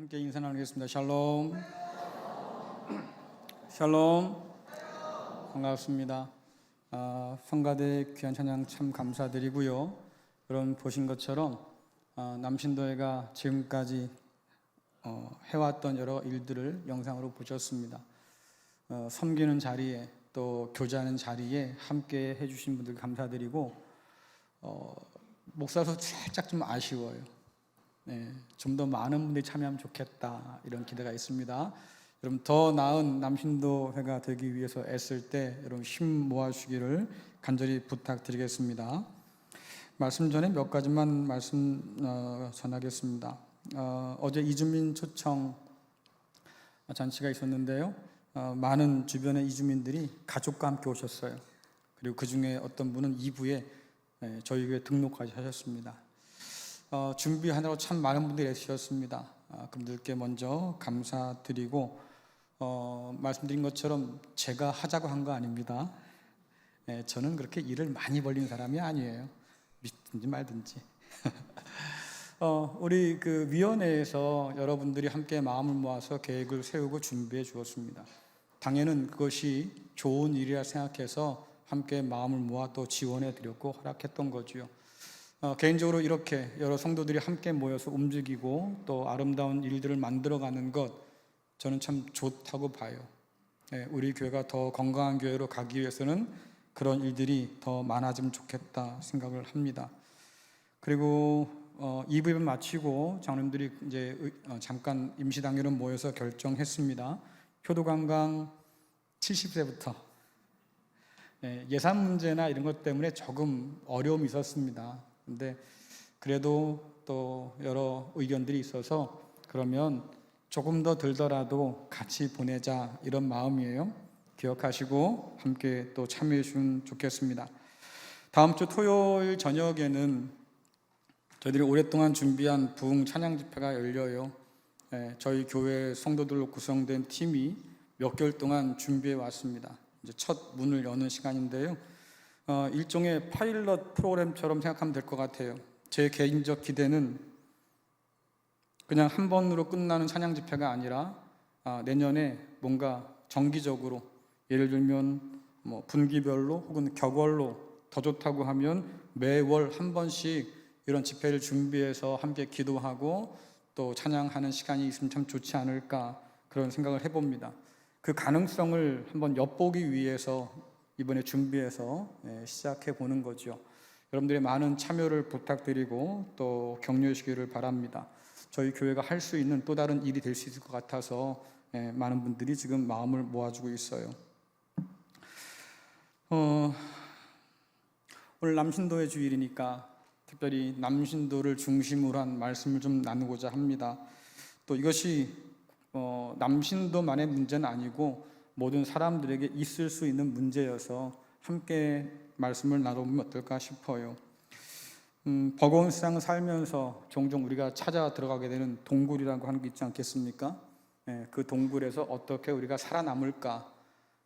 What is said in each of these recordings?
함께 인사 나누겠습니다. 샬롬. 샬롬. 반갑습니다. 성가대 귀한 찬양 참 감사드리고요. 여러분 보신 것처럼 남신도회가 지금까지 해왔던 여러 일들을 영상으로 보셨습니다. 섬기는 자리에 또 교제하는 자리에 함께 해주신 분들 감사드리고 목사로서 살짝 좀 아쉬워요. 좀 더 많은 분들이 참여하면 좋겠다 이런 기대가 있습니다. 여러분 더 나은 남신도회가 되기 위해서 애쓸 때 여러분 힘 모아주시기를 간절히 부탁드리겠습니다. 말씀 전에 몇 가지만 말씀 전하겠습니다. 어제 이주민 초청 잔치가 있었는데요. 많은 주변의 이주민들이 가족과 함께 오셨어요. 그리고 그 중에 어떤 분은 2부에 저희 교회 등록까지 하셨습니다. 준비하느라고 참 많은 분들이 애쓰셨습니다. 그분들께 먼저 감사드리고 말씀드린 것처럼 제가 하자고 한 거 아닙니다. 저는 그렇게 일을 많이 벌린 사람이 아니에요. 믿든지 말든지. 우리 그 위원회에서 여러분들이 함께 마음을 모아서 계획을 세우고 준비해 주었습니다. 당연히 그것이 좋은 일이라 생각해서 함께 마음을 모아 또 지원해 드렸고 허락했던 거지요. 개인적으로 이렇게 여러 성도들이 함께 모여서 움직이고 또 아름다운 일들을 만들어가는 것 저는 참 좋다고 봐요. 우리 교회가 더 건강한 교회로 가기 위해서는 그런 일들이 더 많아지면 좋겠다 생각을 합니다. 그리고 2부를 마치고 장로님들이 이제 잠깐 임시당회로 모여서 결정했습니다. 효도관광 70세부터 예산 문제나 이런 것 때문에 조금 어려움이 있었습니다. 근데 그래도 또 여러 의견들이 있어서 그러면 조금 더 들더라도 같이 보내자 이런 마음이에요. 기억하시고 함께 또 참여해 주시면 좋겠습니다. 다음 주 토요일 저녁에는 저희들이 오랫동안 준비한 부흥 찬양 집회가 열려요. 저희 교회 성도들로 구성된 팀이 몇 개월 동안 준비해 왔습니다. 이제 첫 문을 여는 시간인데요. 일종의 파일럿 프로그램처럼 생각하면 될 것 같아요. 제 개인적 기대는 그냥 한 번으로 끝나는 찬양 집회가 아니라 내년에 뭔가 정기적으로 예를 들면 뭐 분기별로 혹은 격월로 더 좋다고 하면 매월 한 번씩 이런 집회를 준비해서 함께 기도하고 또 찬양하는 시간이 있으면 참 좋지 않을까 그런 생각을 해봅니다. 그 가능성을 한번 엿보기 위해서 이번에 준비해서 시작해 보는 거죠. 여러분들의 많은 참여를 부탁드리고 또 격려해 주시기를 바랍니다. 저희 교회가 할 수 있는 또 다른 일이 될 수 있을 것 같아서 많은 분들이 지금 마음을 모아주고 있어요. 오늘 남신도의 주일이니까 특별히 남신도를 중심으로 한 말씀을 좀 나누고자 합니다. 또 이것이 남신도만의 문제는 아니고 모든 사람들에게 있을 수 있는 문제여서 함께 말씀을 나눠보면 어떨까 싶어요. 버거운 세상 살면서 종종 우리가 찾아 들어가게 되는 동굴이라고 하는 게 있지 않겠습니까? 그 동굴에서 어떻게 우리가 살아남을까?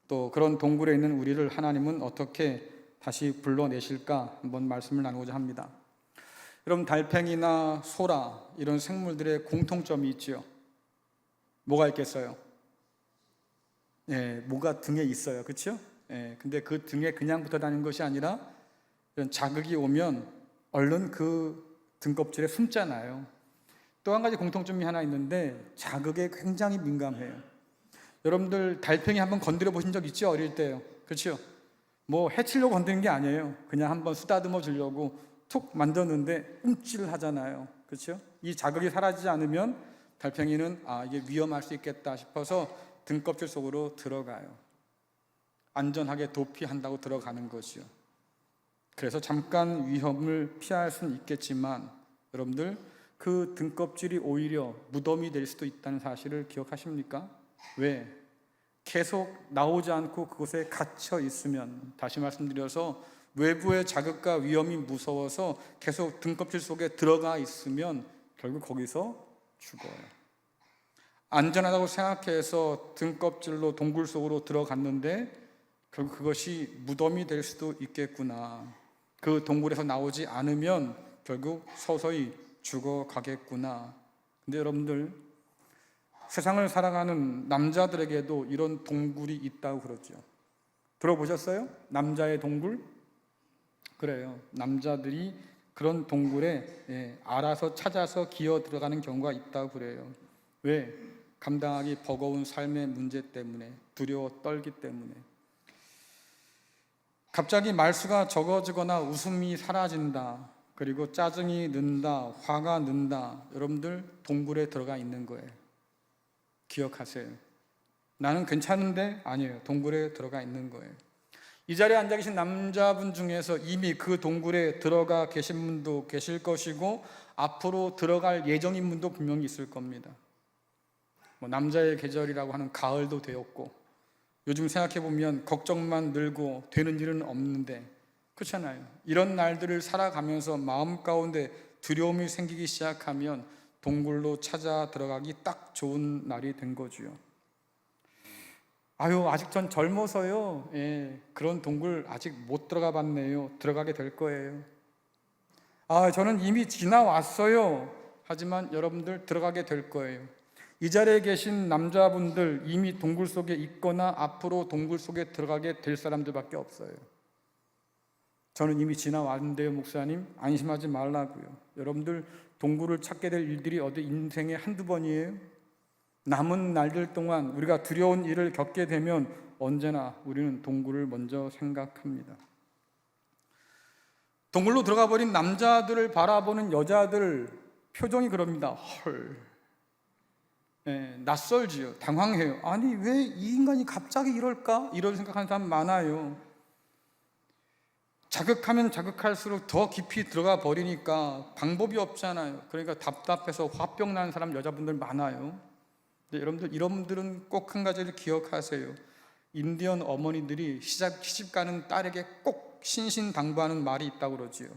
또 그런 동굴에 있는 우리를 하나님은 어떻게 다시 불러내실까? 한번 말씀을 나누고자 합니다. 여러분 달팽이나 소라 이런 생물들의 공통점이 있죠. 뭐가 있겠어요? 뭐가 등에 있어요. 그렇죠? 근데 그 등에 그냥 붙어 다니는 것이 아니라 이런 자극이 오면 얼른 그 등껍질에 숨잖아요. 또 한 가지 공통점이 하나 있는데 자극에 굉장히 민감해요. 여러분들 달팽이 한번 건드려 보신 적 있죠? 어릴 때요. 그렇죠? 뭐 해치려고 건드는 게 아니에요. 그냥 한번 쓰다듬어 주려고 툭 만졌는데 움찔하잖아요. 그렇죠? 이 자극이 사라지지 않으면 달팽이는 이게 위험할 수 있겠다 싶어서 등껍질 속으로 들어가요. 안전하게 도피한다고 들어가는 거죠. 그래서 잠깐 위험을 피할 수는 있겠지만 여러분들 그 등껍질이 오히려 무덤이 될 수도 있다는 사실을 기억하십니까? 왜? 계속 나오지 않고 그곳에 갇혀 있으면, 다시 말씀드려서 외부의 자극과 위험이 무서워서 계속 등껍질 속에 들어가 있으면 결국 거기서 죽어요. 안전하다고 생각해서 등껍질로 동굴 속으로 들어갔는데 결국 그것이 무덤이 될 수도 있겠구나. 그 동굴에서 나오지 않으면 결국 서서히 죽어가겠구나. 근데 여러분들 세상을 살아가는 남자들에게도 이런 동굴이 있다고 그러죠. 들어보셨어요? 남자의 동굴? 그래요. 남자들이 그런 동굴에 알아서 찾아서 기어 들어가는 경우가 있다고 그래요. 왜? 감당하기 버거운 삶의 문제 때문에, 두려워 떨기 때문에. 갑자기 말수가 적어지거나 웃음이 사라진다, 그리고 짜증이 는다, 화가 는다, 여러분들 동굴에 들어가 있는 거예요. 기억하세요. 나는 괜찮은데? 아니에요. 동굴에 들어가 있는 거예요. 이 자리에 앉아 계신 남자분 중에서 이미 그 동굴에 들어가 계신 분도 계실 것이고, 앞으로 들어갈 예정인 분도 분명히 있을 겁니다. 남자의 계절이라고 하는 가을도 되었고, 요즘 생각해보면 걱정만 늘고 되는 일은 없는데, 그렇잖아요. 이런 날들을 살아가면서 마음 가운데 두려움이 생기기 시작하면 동굴로 찾아 들어가기 딱 좋은 날이 된 거죠. 아유, 아직 전 젊어서요. 그런 동굴 아직 못 들어가 봤네요. 들어가게 될 거예요. 아, 저는 이미 지나왔어요. 하지만 여러분들 들어가게 될 거예요. 이 자리에 계신 남자분들 이미 동굴 속에 있거나 앞으로 동굴 속에 들어가게 될 사람들밖에 없어요. 저는 이미 지나왔는데요, 목사님. 안심하지 말라고요. 여러분들 동굴을 찾게 될 일들이 어디 인생에 한두 번이에요? 남은 날들 동안 우리가 두려운 일을 겪게 되면 언제나 우리는 동굴을 먼저 생각합니다. 동굴로 들어가 버린 남자들을 바라보는 여자들 표정이 그럽니다. 헐, 낯설지요. 당황해요. 아니, 왜 이 인간이 갑자기 이럴까? 이런 생각하는 사람 많아요. 자극하면 자극할수록 더 깊이 들어가 버리니까 방법이 없잖아요. 그러니까 답답해서 화병 나는 사람, 여자분들 많아요. 근데 여러분들은 꼭 한 가지를 기억하세요. 인디언 어머니들이 시집가는 딸에게 꼭 신신당부하는 말이 있다고 그러지요.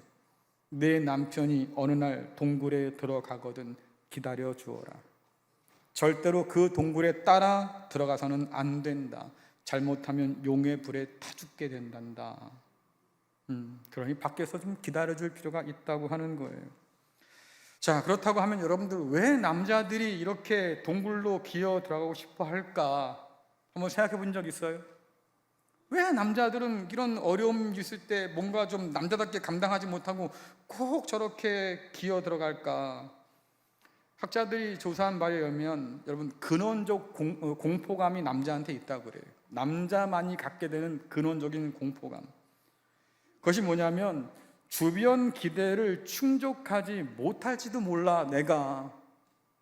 내 남편이 어느 날 동굴에 들어가거든 기다려 주어라. 절대로 그 동굴에 따라 들어가서는 안 된다. 잘못하면 용의 불에 타 죽게 된단다. 그러니 밖에서 좀 기다려줄 필요가 있다고 하는 거예요. 자, 그렇다고 하면 여러분들 왜 남자들이 이렇게 동굴로 기어 들어가고 싶어 할까? 한번 생각해 본 적 있어요? 왜 남자들은 이런 어려움이 있을 때 뭔가 좀 남자답게 감당하지 못하고 꼭 저렇게 기어 들어갈까? 학자들이 조사한 바에 의하면 여러분 근원적 공포감이 남자한테 있다고 그래요. 남자만이 갖게 되는 근원적인 공포감. 그것이 뭐냐면 주변 기대를 충족하지 못할지도 몰라. 내가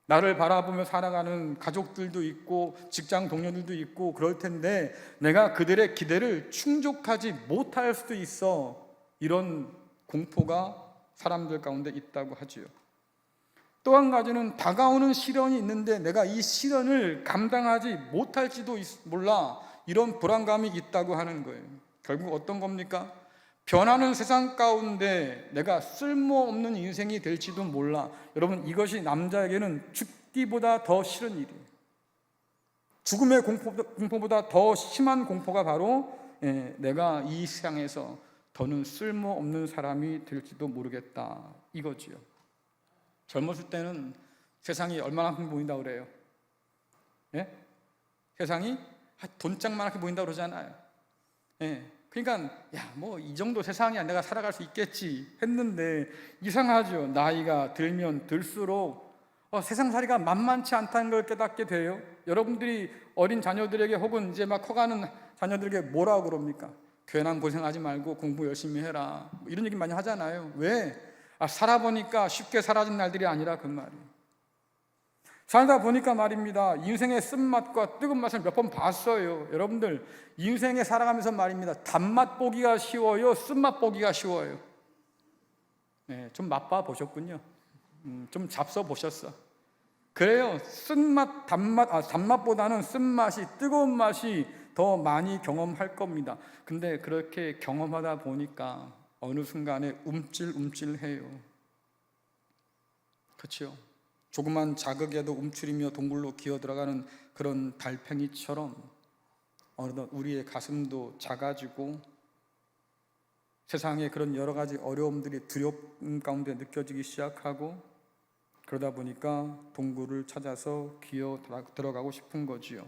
나를 바라보며 살아가는 가족들도 있고 직장 동료들도 있고 그럴 텐데 내가 그들의 기대를 충족하지 못할 수도 있어. 이런 공포가 사람들 가운데 있다고 하지요. 또 한 가지는 다가오는 시련이 있는데 내가 이 시련을 감당하지 못할지도 몰라. 이런 불안감이 있다고 하는 거예요. 결국 어떤 겁니까? 변하는 세상 가운데 내가 쓸모없는 인생이 될지도 몰라. 여러분, 이것이 남자에게는 죽기보다 더 싫은 일이에요. 죽음의 공포보다 더 심한 공포가 바로 내가 이 세상에서 더는 쓸모없는 사람이 될지도 모르겠다, 이거지요. 젊었을 때는 세상이 얼마나 보인다고 그래요? 세상이 돈짝만하게 보인다고 그러잖아요. 그러니까 뭐 이 정도 세상이야 내가 살아갈 수 있겠지 했는데 이상하죠. 나이가 들면 들수록 세상살이가 만만치 않다는 걸 깨닫게 돼요. 여러분들이 어린 자녀들에게 혹은 이제 막 커가는 자녀들에게 뭐라고 그럽니까? 괜한 고생하지 말고 공부 열심히 해라, 뭐 이런 얘기 많이 하잖아요. 왜? 살아보니까 쉽게 사라진 날들이 아니라 그 말이에요. 살다 보니까 말입니다, 인생의 쓴맛과 뜨거운 맛을 몇 번 봤어요. 여러분들 인생에 살아가면서 말입니다, 단맛 보기가 쉬워요, 쓴맛 보기가 쉬워요. 좀 맛봐 보셨군요. 좀 잡숴 보셨어. 그래요. 쓴맛, 단맛보다는 쓴맛이, 뜨거운 맛이 더 많이 경험할 겁니다. 근데 그렇게 경험하다 보니까 어느 순간에 움찔움찔해요. 그렇죠? 조그만 자극에도 움츠리며 동굴로 기어 들어가는 그런 달팽이처럼 어느덧 우리의 가슴도 작아지고 세상에 그런 여러 가지 어려움들이 두려움 가운데 느껴지기 시작하고, 그러다 보니까 동굴을 찾아서 기어 들어가고 싶은 거지요.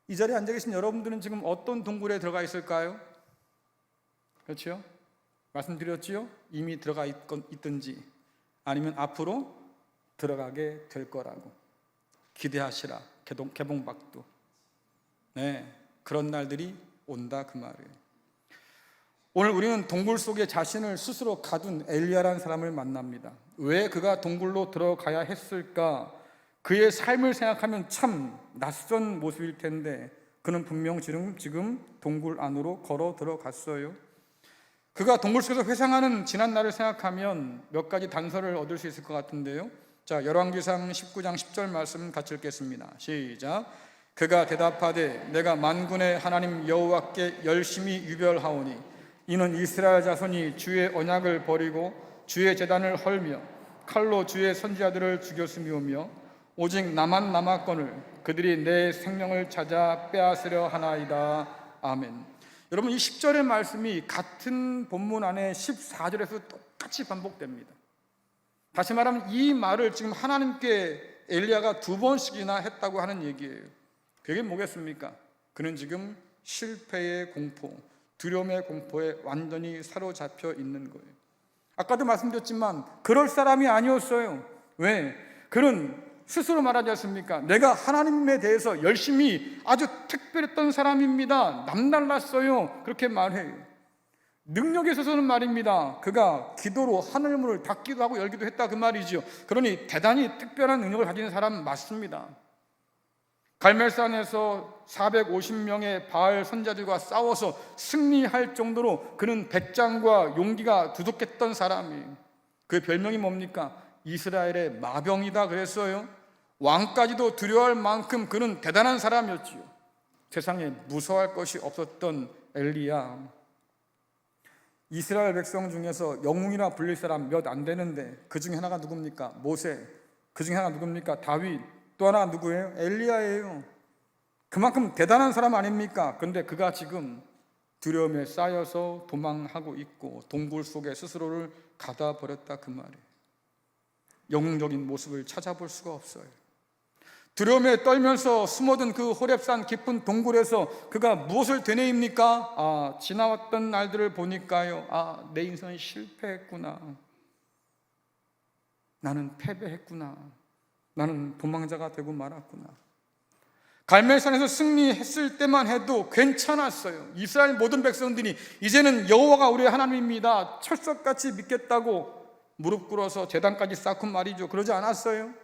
이 자리에 앉아 계신 여러분들은 지금 어떤 동굴에 들어가 있을까요? 그렇죠? 말씀드렸지요? 이미 들어가 있든지 아니면 앞으로 들어가게 될 거라고 기대하시라. 개봉박두. 네, 그런 날들이 온다 그 말이에요. 오늘 우리는 동굴 속에 자신을 스스로 가둔 엘리야라는 사람을 만납니다. 왜 그가 동굴로 들어가야 했을까? 그의 삶을 생각하면 참 낯선 모습일 텐데 그는 분명 지금 동굴 안으로 걸어 들어갔어요. 그가 동굴 속에서 회상하는 지난 날을 생각하면 몇 가지 단서를 얻을 수 있을 것 같은데요. 자, 열왕기상 19장 10절 말씀 같이 읽겠습니다. 시작. 그가 대답하되 내가 만군의 하나님 여호와께 열심히 유별하오니 이는 이스라엘 자손이 주의 언약을 버리고 주의 제단을 헐며 칼로 주의 선지자들을 죽였음이오며 오직 나만 남았거늘 그들이 내 생명을 찾아 빼앗으려 하나이다. 아멘. 여러분, 이 10절의 말씀이 같은 본문 안에 14절에서 똑같이 반복됩니다. 다시 말하면 이 말을 지금 하나님께 엘리야가 2번씩이나 했다고 하는 얘기예요. 그게 뭐겠습니까? 그는 지금 실패의 공포, 두려움의 공포에 완전히 사로잡혀 있는 거예요. 아까도 말씀드렸지만 그럴 사람이 아니었어요. 왜? 그는 스스로 말하지 않습니까? 내가 하나님에 대해서 열심히 아주 특별했던 사람입니다. 남달랐어요. 그렇게 말해요. 능력에 있어서는 말입니다. 그가 기도로 하늘 문을 닫기도 하고 열기도 했다 그 말이죠. 그러니 대단히 특별한 능력을 가진 사람 맞습니다. 갈멜산에서 450명의 바알 선자들과 싸워서 승리할 정도로 그는 배짱과 용기가 두둑했던 사람이에요. 그 별명이 뭡니까? 이스라엘의 마병이다 그랬어요. 왕까지도 두려워할 만큼 그는 대단한 사람이었지요. 세상에 무서워할 것이 없었던 엘리야. 이스라엘 백성 중에서 영웅이라 불릴 사람 몇 안 되는데 그 중에 하나가 누굽니까? 모세. 그 중에 하나 누굽니까? 다윗. 또 하나가 누구예요? 엘리야예요. 그만큼 대단한 사람 아닙니까? 근데 그가 지금 두려움에 쌓여서 도망하고 있고 동굴 속에 스스로를 가다 버렸다 그 말이에요. 영웅적인 모습을 찾아볼 수가 없어요. 두려움에 떨면서 숨어든 그 호렙산 깊은 동굴에서 그가 무엇을 되뇌입니까? 지나왔던 날들을 보니까요, 내 인생은 실패했구나. 나는 패배했구나. 나는 도망자가 되고 말았구나. 갈멜산에서 승리했을 때만 해도 괜찮았어요. 이스라엘 모든 백성들이 이제는 여호와가 우리의 하나님입니다, 철석같이 믿겠다고 무릎 꿇어서 제단까지 쌓고 말이죠. 그러지 않았어요.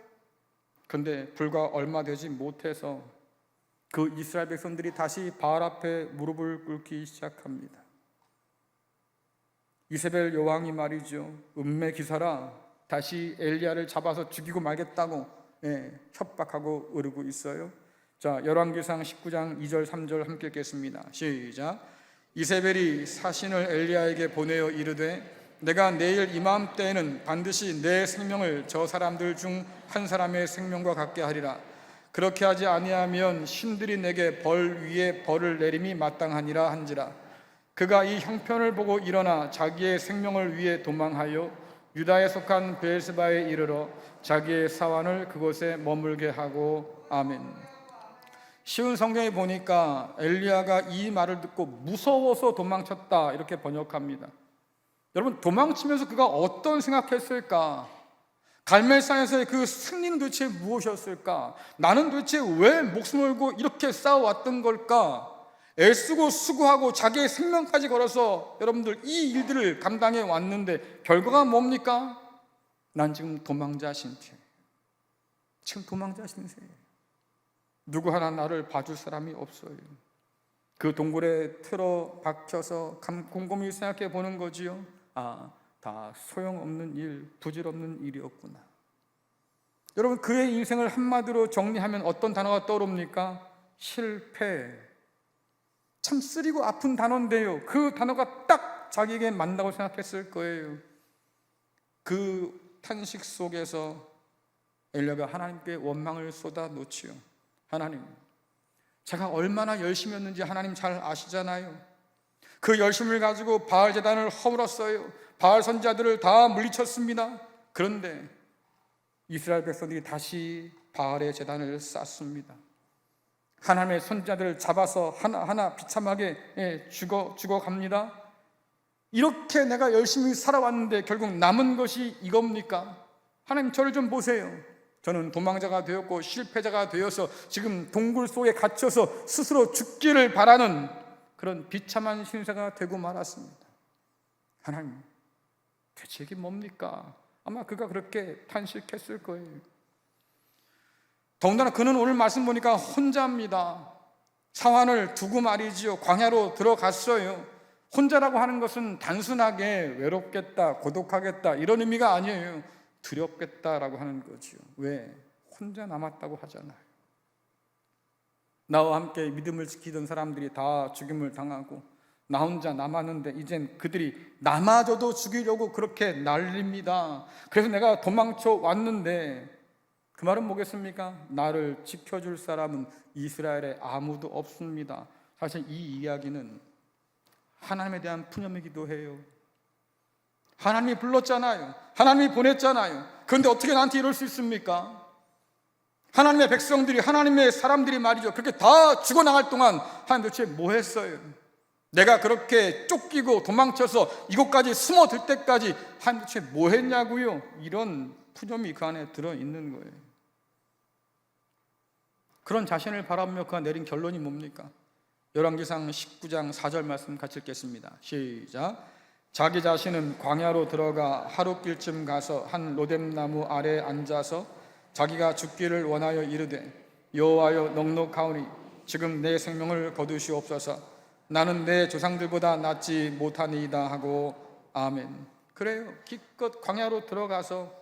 그런데 불과 얼마 되지 못해서 그 이스라엘 백성들이 다시 바알 앞에 무릎을 꿇기 시작합니다. 이세벨 여왕이 말이죠, 음매 기사라 다시 엘리야를 잡아서 죽이고 말겠다고 협박하고 으르고 있어요. 자, 열왕기상 19장 2절 3절 함께 읽겠습니다. 시작. 이세벨이 사신을 엘리야에게 보내어 이르되 내가 내일 이맘때에는 반드시 내 생명을 저 사람들 중 한 사람의 생명과 같게 하리라. 그렇게 하지 아니하면 신들이 내게 벌 위에 벌을 내림이 마땅하니라 한지라. 그가 이 형편을 보고 일어나 자기의 생명을 위해 도망하여 유다에 속한 베엘세바에 이르러 자기의 사환을 그곳에 머물게 하고. 아멘. 쉬운 성경에 보니까 엘리야가 이 말을 듣고 무서워서 도망쳤다 이렇게 번역합니다. 여러분, 도망치면서 그가 어떤 생각했을까? 갈멜산에서의 그 승리는 도대체 무엇이었을까? 나는 도대체 왜 목숨을 걸고 이렇게 싸워왔던 걸까? 애쓰고 수고하고 자기의 생명까지 걸어서 여러분들 이 일들을 감당해 왔는데 결과가 뭡니까? 난 지금 도망자 신세. 지금 도망자 신세. 누구 하나 나를 봐줄 사람이 없어요. 그 동굴에 틀어 박혀서 곰곰이 생각해 보는 거지요. 다 소용없는 일, 부질없는 일이었구나. 여러분, 그의 인생을 한마디로 정리하면 어떤 단어가 떠오릅니까? 실패. 참 쓰리고 아픈 단어인데요, 그 단어가 딱 자기에게 맞다고 생각했을 거예요. 그 탄식 속에서 엘리야가 하나님께 원망을 쏟아놓지요. 하나님, 제가 얼마나 열심히 했는지 하나님 잘 아시잖아요. 그 열심을 가지고 바알 제단을 허물었어요. 바알 선지자들을 다 물리쳤습니다. 그런데 이스라엘 백성들이 다시 바알의 제단을 쌓습니다. 하나님의 선지자들을 잡아서 하나하나 비참하게 죽어갑니다. 이렇게 내가 열심히 살아왔는데 결국 남은 것이 이겁니까? 하나님, 저를 좀 보세요. 저는 도망자가 되었고 실패자가 되어서 지금 동굴 속에 갇혀서 스스로 죽기를 바라는 그런 비참한 신세가 되고 말았습니다. 하나님, 대체 이게 뭡니까? 아마 그가 그렇게 탄식했을 거예요. 더군다나 그는 오늘 말씀 보니까 혼자입니다. 사환을 두고 말이지요, 광야로 들어갔어요. 혼자라고 하는 것은 단순하게 외롭겠다, 고독하겠다 이런 의미가 아니에요. 두렵겠다라고 하는 거죠. 왜? 혼자 남았다고 하잖아요. 나와 함께 믿음을 지키던 사람들이 다 죽임을 당하고 나 혼자 남았는데 이젠 그들이 나마저도 죽이려고 그렇게 난립니다. 그래서 내가 도망쳐 왔는데 그 말은 뭐겠습니까? 나를 지켜줄 사람은 이스라엘에 아무도 없습니다. 사실 이 이야기는 하나님에 대한 푸념이기도 해요. 하나님이 불렀잖아요. 하나님이 보냈잖아요. 그런데 어떻게 나한테 이럴 수 있습니까? 하나님의 백성들이, 하나님의 사람들이 말이죠, 그렇게 다 죽어나갈 동안 하나님 도대체 뭐 했어요? 내가 그렇게 쫓기고 도망쳐서 이곳까지 숨어들 때까지 하나님 도대체 뭐 했냐고요? 이런 푸념이 그 안에 들어있는 거예요. 그런 자신을 바라보며 그가 내린 결론이 뭡니까? 열왕기상 19장 4절 말씀 같이 읽겠습니다. 시작. 자기 자신은 광야로 들어가 하룻길쯤 가서 한 로뎀나무 아래에 앉아서 자기가 죽기를 원하여 이르되 여호와여 넉넉하오니 지금 내 생명을 거두시옵소서. 나는 내 조상들보다 낫지 못하니이다 하고 아멘. 그래요. 기껏 광야로 들어가서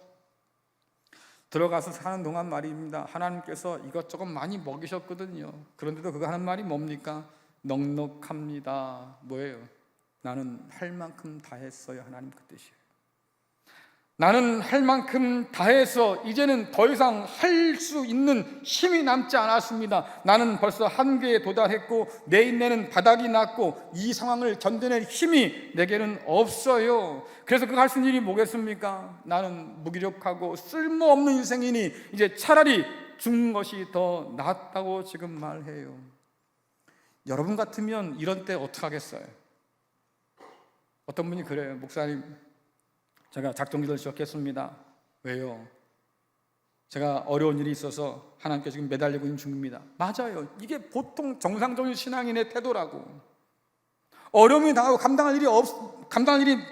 사는 동안 말입니다. 하나님께서 이것저것 많이 먹이셨거든요. 그런데도 그거 하는 말이 뭡니까? 넉넉합니다. 뭐예요? 나는 할 만큼 다 했어요. 하나님 그 뜻이에요. 나는 할 만큼 다 해서 이제는 더 이상 할 수 있는 힘이 남지 않았습니다. 나는 벌써 한계에 도달했고 내 인내는 바닥이 났고 이 상황을 견뎌낼 힘이 내게는 없어요. 그래서 그가 할 수 있는 일이 뭐겠습니까? 나는 무기력하고 쓸모없는 인생이니 이제 차라리 죽는 것이 더 낫다고 지금 말해요. 여러분 같으면 이런 때 어떻게 하겠어요? 어떤 분이 그래요. 목사님, 제가 작정기도를 시작했습니다. 왜요? 제가 어려운 일이 있어서 하나님께 지금 매달리고 있는 중입니다. 맞아요. 이게 보통 정상적인 신앙인의 태도라고. 어려움이 나고 감당할 일이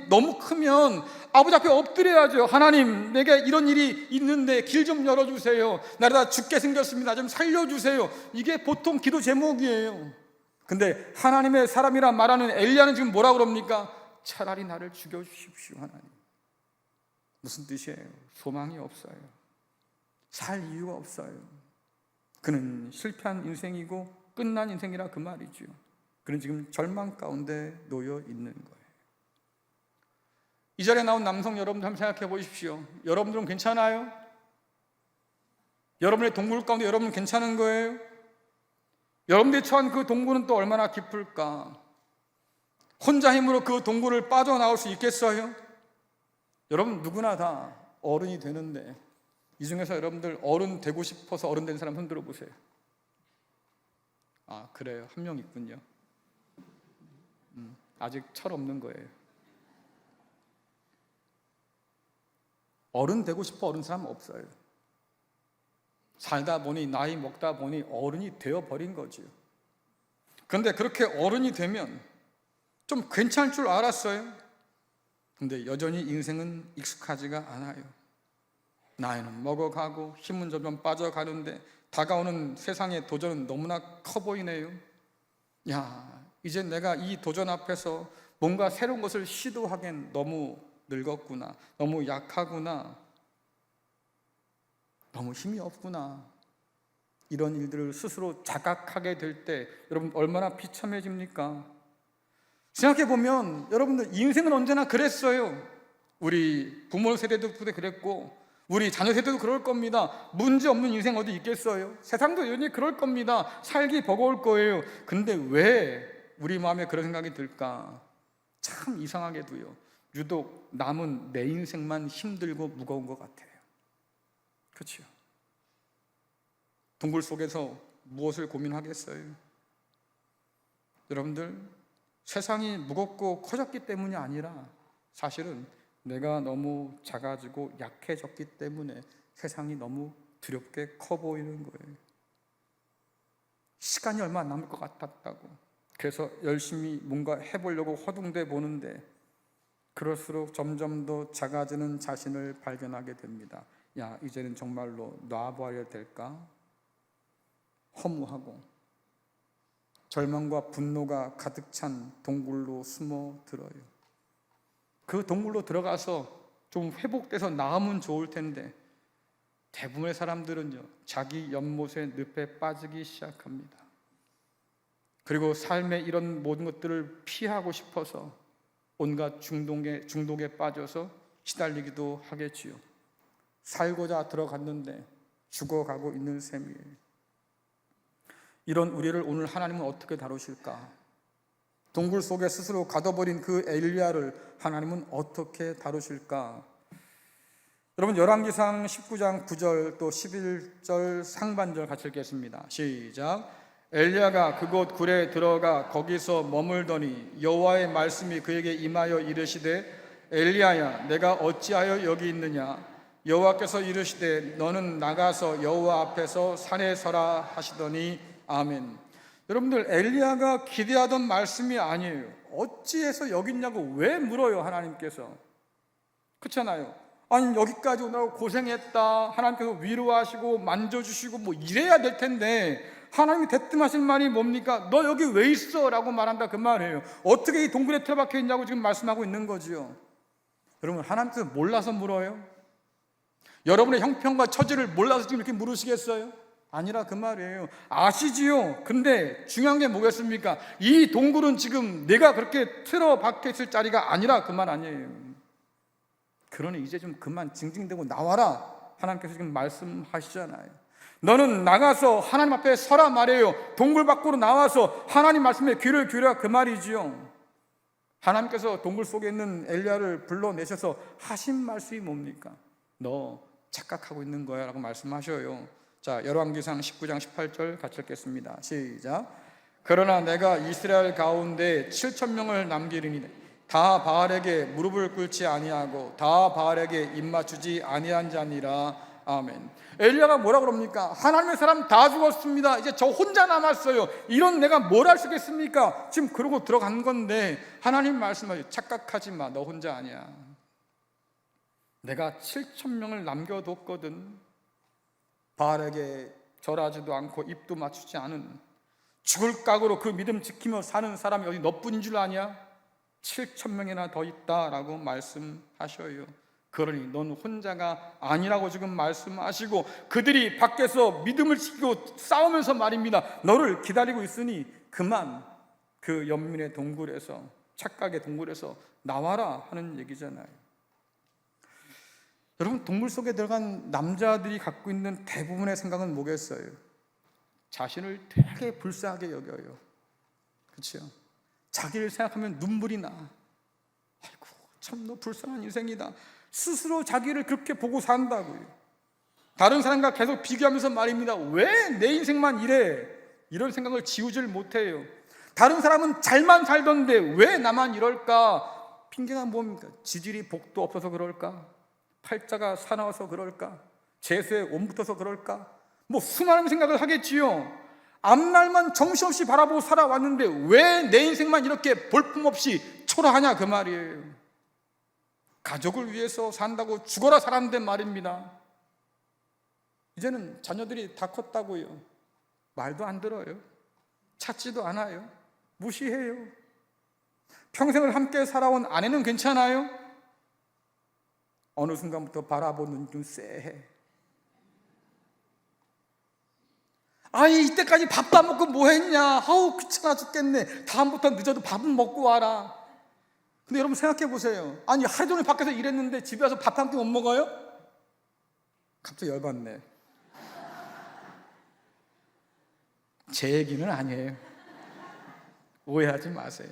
너무 크면 아버지 앞에 엎드려야죠. 하나님, 내게 이런 일이 있는데 길 좀 열어주세요. 나를 죽게 생겼습니다. 좀 살려주세요. 이게 보통 기도 제목이에요. 근데 하나님의 사람이라 말하는 엘리야는 지금 뭐라 그럽니까? 차라리 나를 죽여주십시오. 하나님. 무슨 뜻이에요? 소망이 없어요. 살 이유가 없어요. 그는 실패한 인생이고 끝난 인생이라 그 말이죠. 그는 지금 절망 가운데 놓여 있는 거예요. 이 자리에 나온 남성 여러분들 한번 생각해 보십시오. 여러분들은 괜찮아요? 여러분의 동굴 가운데 여러분은 괜찮은 거예요? 여러분들이 처한 그 동굴은 또 얼마나 깊을까? 혼자 힘으로 그 동굴을 빠져나올 수 있겠어요? 여러분 누구나 다 어른이 되는데 이 중에서 여러분들 어른 되고 싶어서 어른 된 사람 손 들어보세요. 아, 그래요. 한 명 있군요. 아직 철 없는 거예요. 어른 되고 싶어 어른 사람 없어요. 살다 보니 나이 먹다 보니 어른이 되어버린 거지요. 그런데 그렇게 어른이 되면 좀 괜찮을 줄 알았어요. 근데 여전히 인생은 익숙하지가 않아요. 나이는 먹어가고 힘은 점점 빠져가는데 다가오는 세상의 도전은 너무나 커 보이네요. 야, 이제 내가 이 도전 앞에서 뭔가 새로운 것을 시도하기엔 너무 늙었구나, 너무 약하구나, 너무 힘이 없구나. 이런 일들을 스스로 자각하게 될 때 여러분 얼마나 비참해집니까? 생각해보면 여러분들 인생은 언제나 그랬어요. 우리 부모 세대도 그랬고 우리 자녀 세대도 그럴 겁니다. 문제 없는 인생 어디 있겠어요? 세상도 여전히 그럴 겁니다. 살기 버거울 거예요. 근데 왜 우리 마음에 그런 생각이 들까? 참 이상하게도요, 유독 남은 내 인생만 힘들고 무거운 것 같아요. 그렇죠? 동굴 속에서 무엇을 고민하겠어요? 여러분들, 세상이 무겁고 커졌기 때문이 아니라 사실은 내가 너무 작아지고 약해졌기 때문에 세상이 너무 두렵게 커 보이는 거예요. 시간이 얼마 안 남을 것 같았다고, 그래서 열심히 뭔가 해보려고 허둥대 보는데 그럴수록 점점 더 작아지는 자신을 발견하게 됩니다. 야, 이제는 정말로 놔버려야 될까? 허무하고 절망과 분노가 가득 찬 동굴로 숨어들어요. 그 동굴로 들어가서 좀 회복돼서 나으면 좋을 텐데 대부분의 사람들은요, 자기 연못의 늪에 빠지기 시작합니다. 그리고 삶의 이런 모든 것들을 피하고 싶어서 온갖 중독에 빠져서 시달리기도 하겠지요. 살고자 들어갔는데 죽어가고 있는 셈이에요. 이런 우리를 오늘 하나님은 어떻게 다루실까? 동굴 속에 스스로 가둬버린 그 엘리야를 하나님은 어떻게 다루실까? 여러분, 열왕기상 19장 9절 또 11절 상반절 같이 읽겠습니다. 시작. 엘리야가 그곳 굴에 들어가 거기서 머물더니 여호와의 말씀이 그에게 임하여 이르시되 엘리야야, 내가 어찌하여 여기 있느냐? 여호와께서 이르시되 너는 나가서 여호와 앞에서 산에 서라 하시더니 아멘. 여러분들, 엘리야가 기대하던 말씀이 아니에요. 어찌해서 여기 있냐고 왜 물어요, 하나님께서? 그렇잖아요. 아니, 여기까지 오느라고 고생했다, 하나님께서 위로하시고 만져주시고 뭐 이래야 될 텐데 하나님이 대뜸하실 말이 뭡니까? 너 여기 왜 있어? 라고 말한다, 그 말이에요. 어떻게 이 동굴에 틀어박혀 있냐고 지금 말씀하고 있는 거지요. 여러분, 하나님께서 몰라서 물어요? 여러분의 형편과 처지를 몰라서 지금 이렇게 물으시겠어요? 아니라 그 말이에요. 아시지요? 근데 중요한 게 뭐겠습니까? 이 동굴은 지금 내가 그렇게 틀어박혀 있을 자리가 아니라 그 말 아니에요. 그러니 이제 좀 그만 징징대고 나와라, 하나님께서 지금 말씀하시잖아요. 너는 나가서 하나님 앞에 서라 말이에요. 동굴 밖으로 나와서 하나님 말씀에 귀를 기울여, 그 말이지요. 하나님께서 동굴 속에 있는 엘리야를 불러내셔서 하신 말씀이 뭡니까? 너 착각하고 있는 거야 라고 말씀하셔요. 자, 열왕기상 19장 18절 같이 읽겠습니다. 시작. 그러나 내가 이스라엘 가운데 7,000명을 남기리니 다 바알에게 무릎을 꿇지 아니하고 다 바알에게 입맞추지 아니한 자니라. 아멘. 엘리야가 뭐라 그럽니까? 하나님의 사람 다 죽었습니다. 이제 저 혼자 남았어요. 이런 내가 뭘 할 수 있겠습니까? 지금 그러고 들어간 건데 하나님 말씀하세요. 착각하지 마, 너 혼자 아니야. 내가 7,000명을 남겨뒀거든. 바알에게 절하지도 않고 입도 맞추지 않은, 죽을 각오로 그 믿음 지키며 사는 사람이 어디 너뿐인 줄 아냐? 7,000명이나 더 있다라고 말씀하셔요. 그러니 넌 혼자가 아니라고 지금 말씀하시고 그들이 밖에서 믿음을 지키고 싸우면서 말입니다. 너를 기다리고 있으니 그만 그 연민의 동굴에서, 착각의 동굴에서 나와라 하는 얘기잖아요. 여러분, 동굴 속에 들어간 남자들이 갖고 있는 대부분의 생각은 뭐겠어요? 자신을 되게 불쌍하게 여겨요. 그렇죠? 자기를 생각하면 눈물이 나. 아이고, 참 너 불쌍한 인생이다. 스스로 자기를 그렇게 보고 산다고요. 다른 사람과 계속 비교하면서 말입니다. 왜 내 인생만 이래? 이런 생각을 지우질 못해요. 다른 사람은 잘만 살던데 왜 나만 이럴까? 핑계가 뭡니까? 지질이 복도 없어서 그럴까? 팔자가 사나워서 그럴까? 재수에 옴붙어서 그럴까? 뭐 수많은 생각을 하겠지요. 앞날만 정신없이 바라보고 살아왔는데 왜 내 인생만 이렇게 볼품없이 초라하냐, 그 말이에요. 가족을 위해서 산다고 죽어라 살았는데 말입니다. 이제는 자녀들이 다 컸다고요. 말도 안 들어요. 찾지도 않아요. 무시해요. 평생을 함께 살아온 아내는 괜찮아요? 어느 순간부터 바라보는 눈 쎄해. 아이, 이때까지 밥도 안 먹고 뭐 했냐? 아우, 귀찮아 죽겠네. 다음부터 늦어도 밥은 먹고 와라. 근데 여러분 생각해 보세요. 아니, 하루 종일 밖에서 일했는데 집에 와서 밥 한 끼 못 먹어요? 갑자기 열받네. 제 얘기는 아니에요. 오해하지 마세요.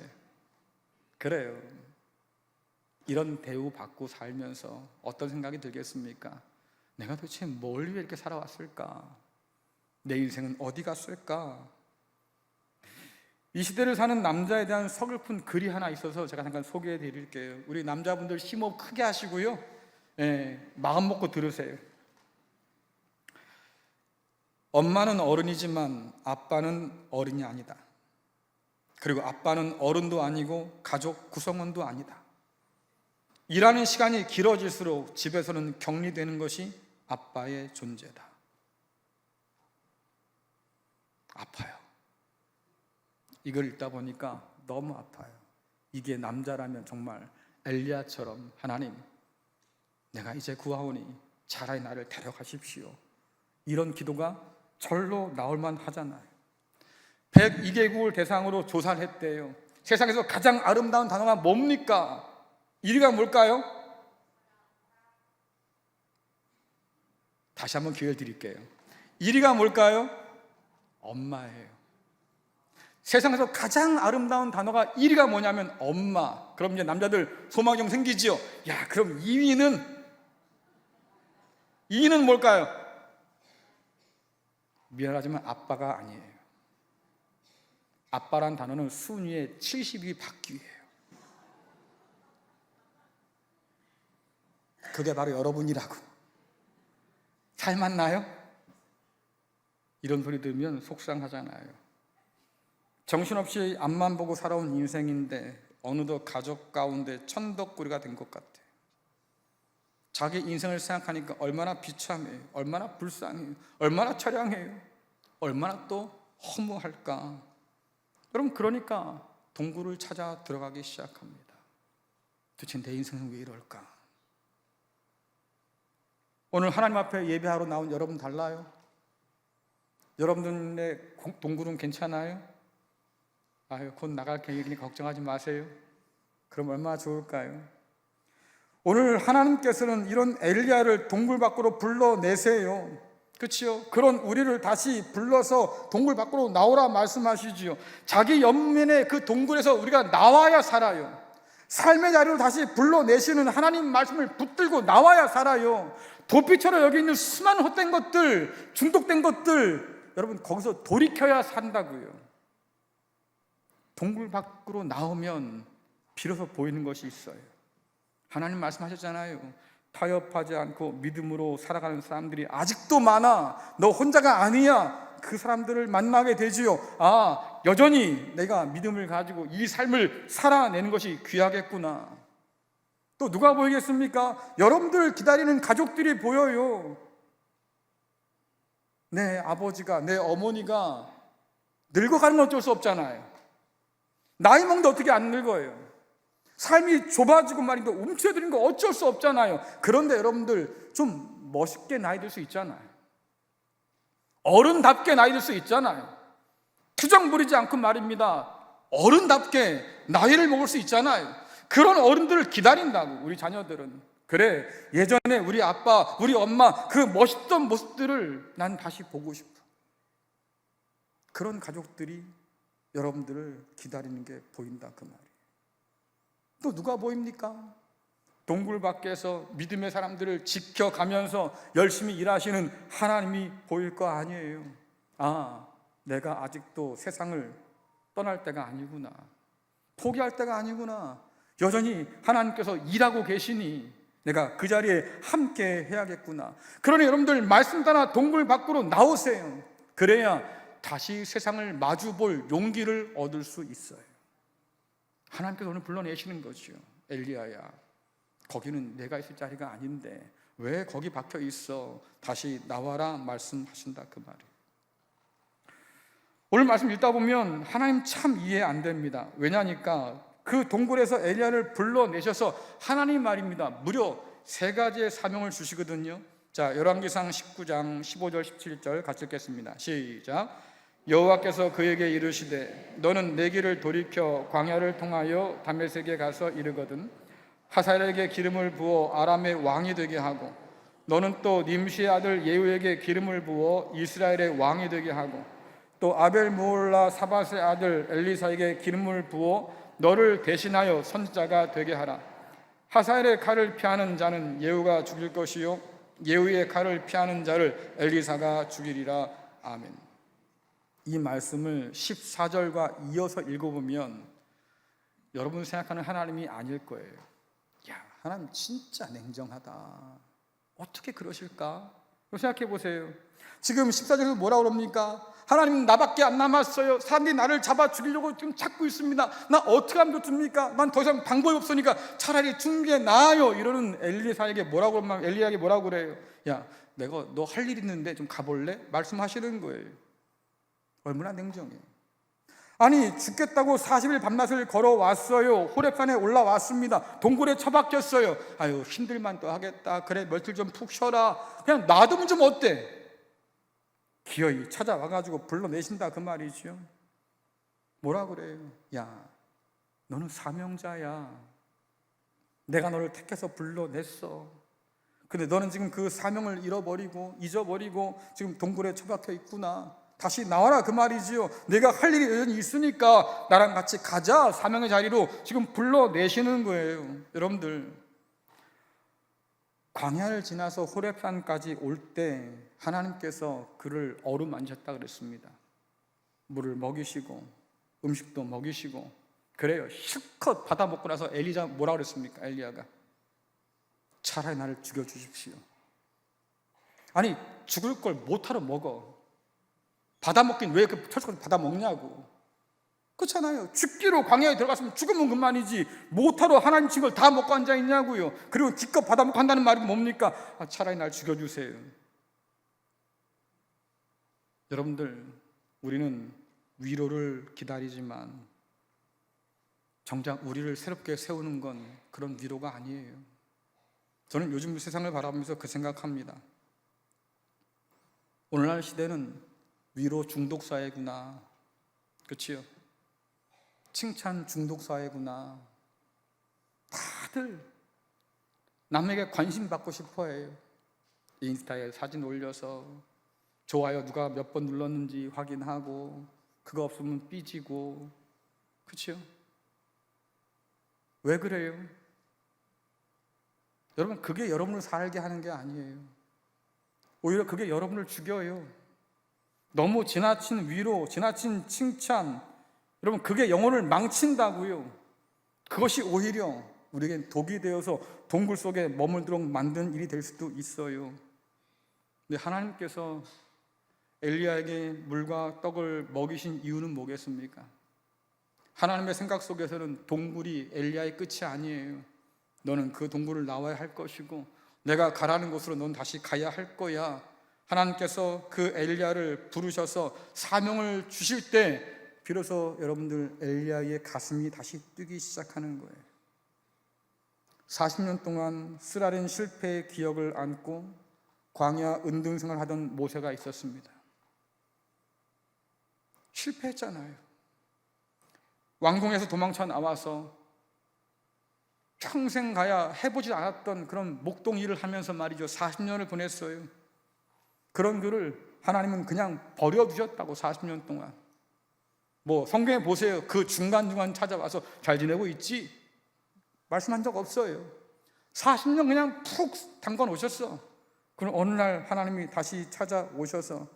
그래요. 이런 대우 받고 살면서 어떤 생각이 들겠습니까? 내가 도대체 뭘 위해 이렇게 살아왔을까? 내 인생은 어디 갔을까? 이 시대를 사는 남자에 대한 서글픈 글이 하나 있어서 제가 잠깐 소개해 드릴게요. 우리 남자분들 심호흡 크게 하시고요, 마음 먹고 들으세요. 엄마는 어른이지만 아빠는 어른이 아니다. 그리고 아빠는 어른도 아니고 가족 구성원도 아니다. 일하는 시간이 길어질수록 집에서는 격리되는 것이 아빠의 존재다. 아파요. 이걸 읽다 보니까 너무 아파요. 이게 남자라면 정말 엘리야처럼 하나님, 내가 이제 구하오니 차라리 나를 데려가십시오. 이런 기도가 절로 나올만 하잖아요. 102개국을 대상으로 조사를 했대요. 세상에서 가장 아름다운 단어가 뭡니까? 1위가 뭘까요? 다시 한번 기회를 드릴게요. 1위가 뭘까요? 엄마예요. 세상에서 가장 아름다운 단어가 1위가 뭐냐면 엄마. 그럼 이제 남자들 소망이 좀 생기지요. 야, 그럼 2위는 뭘까요? 미안하지만 아빠가 아니에요. 아빠란 단어는 순위의 70위 밖이에요. 그게 바로 여러분이라고. 닮았나요? 이런 소리 들으면 속상하잖아요. 정신없이 앞만 보고 살아온 인생인데 어느덧 가족 가운데 천덕꾸리가 된 것 같아요. 자기 인생을 생각하니까 얼마나 비참해요. 얼마나 불쌍해요. 얼마나 처량해요. 얼마나 또 허무할까. 여러분, 그러니까 동굴을 찾아 들어가기 시작합니다. 도대체 내 인생은 왜 이럴까? 오늘 하나님 앞에 예배하러 나온 여러분 달라요? 여러분들의 동굴은 괜찮아요? 아유, 곧 나갈 계획이니 걱정하지 마세요. 그럼 얼마나 좋을까요? 오늘 하나님께서는 이런 엘리야를 동굴 밖으로 불러내세요. 그렇죠? 그런 우리를 다시 불러서 동굴 밖으로 나오라 말씀하시지요. 자기 연민의 그 동굴에서 우리가 나와야 살아요. 삶의 자리로 다시 불러내시는 하나님 말씀을 붙들고 나와야 살아요. 도피처럼 여기 있는 수많은 헛된 것들, 중독된 것들, 여러분 거기서 돌이켜야 산다고요. 동굴 밖으로 나오면 비로소 보이는 것이 있어요. 하나님 말씀하셨잖아요. 타협하지 않고 믿음으로 살아가는 사람들이 아직도 많아. 너 혼자가 아니야. 그 사람들을 만나게 되지요. 아, 여전히 내가 믿음을 가지고 이 삶을 살아내는 것이 귀하겠구나. 또 누가 보이겠습니까? 여러분들 기다리는 가족들이 보여요. 내 아버지가, 내 어머니가 늙어가는 건 어쩔 수 없잖아요. 나이 먹는데 어떻게 안 늙어요? 삶이 좁아지고 말인데 움츠러드는 거 어쩔 수 없잖아요. 그런데 여러분들 좀 멋있게 나이 들 수 있잖아요. 어른답게 나이 들 수 있잖아요. 투정 부리지 않고 말입니다. 어른답게 나이를 먹을 수 있잖아요. 그런 어른들을 기다린다고. 우리 자녀들은 그래, 예전에 우리 아빠, 우리 엄마 그 멋있던 모습들을 난 다시 보고 싶어. 그런 가족들이 여러분들을 기다리는 게 보인다 그 말이에요. 또 누가 보입니까? 동굴 밖에서 믿음의 사람들을 지켜가면서 열심히 일하시는 하나님이 보일 거 아니에요. 아, 내가 아직도 세상을 떠날 때가 아니구나. 포기할 때가 아니구나. 여전히 하나님께서 일하고 계시니 내가 그 자리에 함께 해야겠구나. 그러니 여러분들 말씀 따라 동굴 밖으로 나오세요. 그래야 다시 세상을 마주볼 용기를 얻을 수 있어요. 하나님께서 오늘 불러내시는 거죠. 엘리야야, 거기는 내가 있을 자리가 아닌데 왜 거기 박혀 있어? 다시 나와라 말씀하신다 그 말이에요. 오늘 말씀 읽다 보면 하나님 참 이해 안 됩니다. 왜냐니까 그 동굴에서 엘리야를 불러내셔서 하나님 말입니다. 무려 3가지의 사명을 주시거든요. 자, 열왕기상 19장 15절 17절 같이 읽겠습니다. 시작. 여호와께서 그에게 이르시되 너는 내 길을 돌이켜 광야를 통하여 다메섹에 가서 이르거든 하사엘에게 기름을 부어 아람의 왕이 되게 하고 너는 또 님시의 아들 예후에게 기름을 부어 이스라엘의 왕이 되게 하고 또 아벨 무올라 사밧의 아들 엘리사에게 기름을 부어 너를 대신하여 선지자가 되게 하라. 하사엘의 칼을 피하는 자는 예후가 죽일 것이요 예후의 칼을 피하는 자를 엘리사가 죽이리라. 아멘. 이 말씀을 14절과 이어서 읽어보면 여러분 생각하는 하나님이 아닐 거예요. 야, 하나님 진짜 냉정하다. 어떻게 그러실까? 생각해 보세요. 지금 14절에서 뭐라고 그럽니까? 하나님, 나밖에 안 남았어요. 사람들이 나를 잡아 죽이려고 지금 찾고 있습니다. 나 어떻게 하면 좋습니까? 난 더 이상 방법이 없으니까 차라리 죽는 게 나아요. 이러는 엘리사에게 뭐라고 그러면, 엘리야에게 뭐라고 그래요? 야, 내가 너 할 일 있는데 좀 가볼래? 말씀하시는 거예요. 얼마나 냉정해. 아니, 죽겠다고 40일 밤낮을 걸어왔어요. 호렙산에 올라왔습니다. 동굴에 처박혔어요. 아유, 힘들만 또 하겠다. 그래, 며칠 좀 푹 쉬어라. 그냥 놔두면 좀 어때? 기어이 찾아와가지고 불러내신다, 그 말이죠. 뭐라 그래요? 야, 너는 사명자야. 내가 너를 택해서 불러냈어. 근데 너는 지금 그 사명을 잃어버리고 잊어버리고 지금 동굴에 처박혀 있구나. 다시 나와라, 그 말이지요. 내가 할 일이 여전히 있으니까 나랑 같이 가자. 사명의 자리로 지금 불러내시는 거예요. 여러분들, 광야를 지나서 호렙산까지 올 때 하나님께서 그를 어루만졌다 그랬습니다. 물을 먹이시고 음식도 먹이시고. 그래요. 실컷 받아 먹고 나서 엘리야 뭐라 그랬습니까? 엘리야가 차라리 나를 죽여주십시오. 아니, 죽을 걸 못하러 먹어. 받아먹긴 왜 그 철저히 받아먹냐고. 그렇잖아요. 죽기로 광야에 들어갔으면 죽으면 그만이지 못하러 하나님 친 걸 다 먹고 앉아있냐고요. 그리고 기껏 받아먹고 한다는 말이 뭡니까? 차라리 날 죽여주세요. 여러분들, 우리는 위로를 기다리지만 정작 우리를 새롭게 세우는 건 그런 위로가 아니에요. 저는 요즘 세상을 바라보면서 그 생각합니다. 오늘날 시대는 위로 중독 사회구나. 그렇지요? 칭찬 중독 사회구나. 다들 남에게 관심 받고 싶어 해요. 인스타에 사진 올려서 좋아요 누가 몇 번 눌렀는지 확인하고, 그거 없으면 삐지고. 그렇지요? 왜 그래요? 여러분, 그게 여러분을 살게 하는 게 아니에요. 오히려 그게 여러분을 죽여요. 너무 지나친 위로, 지나친 칭찬, 여러분, 그게 영혼을 망친다고요. 그것이 오히려 우리에겐 독이 되어서 동굴 속에 머물도록 만든 일이 될 수도 있어요. 근데 하나님께서 엘리야에게 물과 떡을 먹이신 이유는 뭐겠습니까? 하나님의 생각 속에서는 동굴이 엘리야의 끝이 아니에요. 너는 그 동굴을 나와야 할 것이고 내가 가라는 곳으로 넌 다시 가야 할 거야. 하나님께서 그 엘리야를 부르셔서 사명을 주실 때 비로소 여러분들 엘리야의 가슴이 다시 뛰기 시작하는 거예요. 40년 동안 쓰라린 실패의 기억을 안고 광야 은둔생활을 하던 모세가 있었습니다. 실패했잖아요. 왕궁에서 도망쳐 나와서 평생 가야 해보지 않았던 그런 목동 일을 하면서 말이죠, 40년을 보냈어요. 그런 그를 하나님은 그냥 버려두셨다고. 40년 동안 뭐 성경에 보세요. 그 중간중간 찾아와서 잘 지내고 있지? 말씀한 적 없어요. 40년 그냥 푹 담가 놓으셨어. 그럼 어느 날 하나님이 다시 찾아오셔서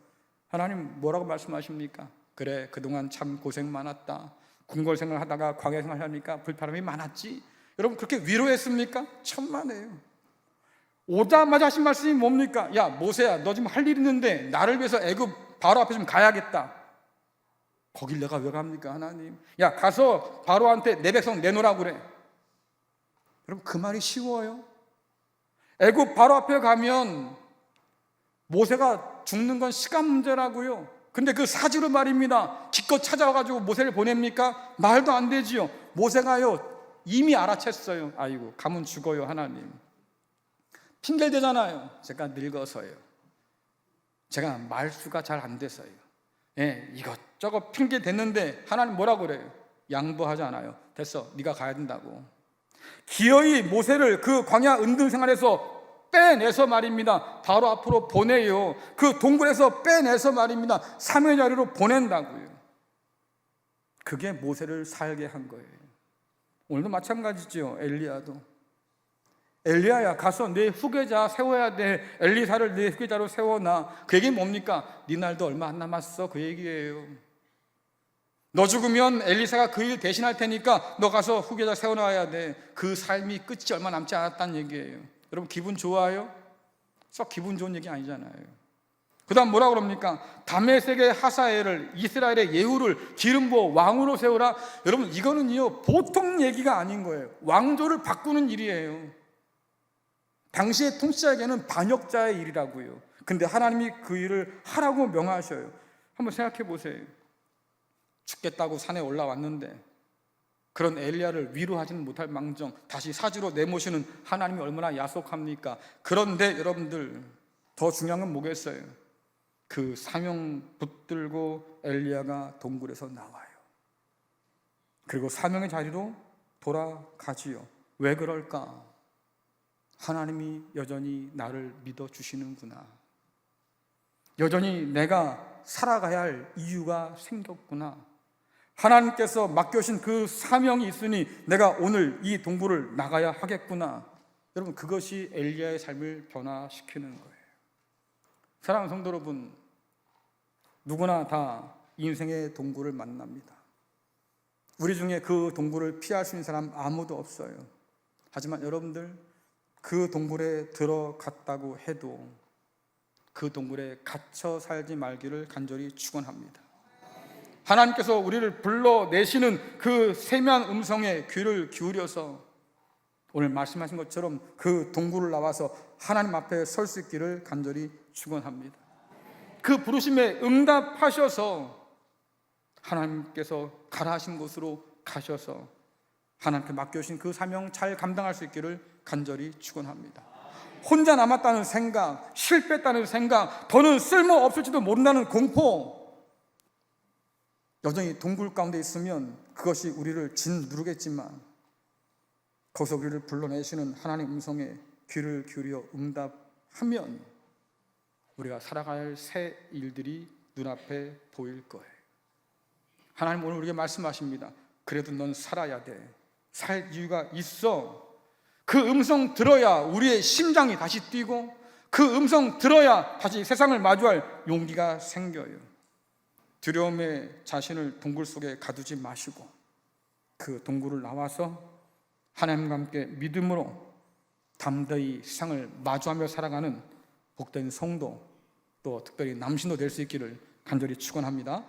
하나님 뭐라고 말씀하십니까? 그래, 그동안 참 고생 많았다. 궁궐 생활 하다가 광야 생활 하니까 불편함이 많았지. 여러분, 그렇게 위로했습니까? 천만에요. 오자마자 하신 말씀이 뭡니까? 야, 모세야, 너 지금 할 일 있는데 나를 위해서 애굽 바로 앞에 좀 가야겠다. 거길 내가 왜 갑니까, 하나님? 야, 가서 바로한테 내 백성 내놓으라고 그래. 여러분, 그 말이 쉬워요? 애굽 바로 앞에 가면 모세가 죽는 건 시간 문제라고요. 근데 그 사지로 말입니다. 기껏 찾아와가지고 모세를 보냅니까? 말도 안 되지요. 모세가요 이미 알아챘어요. 아이고, 가면 죽어요, 하나님. 핑계를 대잖아요. 제가 늙어서요. 제가 말수가 잘 안 돼서요. 예, 이것저것 핑계 댔는데 하나님 뭐라고 그래요? 양보하지 않아요. 됐어, 네가 가야 된다고. 기어이 모세를 그 광야 은둔 생활에서 빼내서 말입니다, 바로 앞으로 보내요. 그 동굴에서 빼내서 말입니다, 사명의 자리로 보낸다고요. 그게 모세를 살게 한 거예요. 오늘도 마찬가지죠. 엘리야도 엘리야야, 가서 내 후계자 세워야 돼. 엘리사를 내 후계자로 세워놔. 그 얘기는 뭡니까? 네 날도 얼마 안 남았어, 그 얘기예요. 너 죽으면 엘리사가 그 일 대신할 테니까 너 가서 후계자 세워놔야 돼. 그 삶이 끝이 얼마 남지 않았다는 얘기예요. 여러분, 기분 좋아요? 썩 기분 좋은 얘기 아니잖아요. 그 다음 뭐라 그럽니까? 다메섹의 하사엘을, 이스라엘의 예후를 기름 부어 왕으로 세우라. 여러분, 이거는요 보통 얘기가 아닌 거예요. 왕조를 바꾸는 일이에요. 당시의 통치자에게는 반역자의 일이라고요. 근데 하나님이 그 일을 하라고 명하셔요. 한번 생각해 보세요. 죽겠다고 산에 올라왔는데 그런 엘리야를 위로하지는 못할 망정 다시 사지로 내모시는 하나님이 얼마나 야속합니까? 그런데 여러분들, 더 중요한 건 뭐겠어요? 그 사명 붙들고 엘리야가 동굴에서 나와요. 그리고 사명의 자리로 돌아가지요. 왜 그럴까? 하나님이 여전히 나를 믿어주시는구나. 여전히 내가 살아가야 할 이유가 생겼구나. 하나님께서 맡겨신 그 사명이 있으니 내가 오늘 이 동굴을 나가야 하겠구나. 여러분, 그것이 엘리야의 삶을 변화시키는 거예요. 사랑하는 성도 여러분, 누구나 다 인생의 동굴을 만납니다. 우리 중에 그 동굴을 피할 수 있는 사람 아무도 없어요. 하지만 여러분들, 그 동굴에 들어갔다고 해도 그 동굴에 갇혀 살지 말기를 간절히 축원합니다. 하나님께서 우리를 불러내시는 그 세미한 음성에 귀를 기울여서 오늘 말씀하신 것처럼 그 동굴을 나와서 하나님 앞에 설 수 있기를 간절히 축원합니다. 그 부르심에 응답하셔서 하나님께서 가라 하신 곳으로 가셔서 하나님께 맡겨주신 그 사명 잘 감당할 수 있기를 간절히 축원합니다. 혼자 남았다는 생각, 실패했다는 생각, 더는 쓸모없을지도 모른다는 공포, 여전히 동굴 가운데 있으면 그것이 우리를 짓누르겠지만 거기서 우리를 불러내시는 하나님의 음성에 귀를 기울여 응답하면 우리가 살아가야 할 새 일들이 눈앞에 보일 거예요. 하나님 오늘 우리에게 말씀하십니다. 그래도 넌 살아야 돼. 살 이유가 있어. 그 음성 들어야 우리의 심장이 다시 뛰고 그 음성 들어야 다시 세상을 마주할 용기가 생겨요. 두려움에 자신을 동굴 속에 가두지 마시고 그 동굴을 나와서 하나님과 함께 믿음으로 담대히 세상을 마주하며 살아가는 복된 성도, 또 특별히 남신도 될 수 있기를 간절히 축원합니다.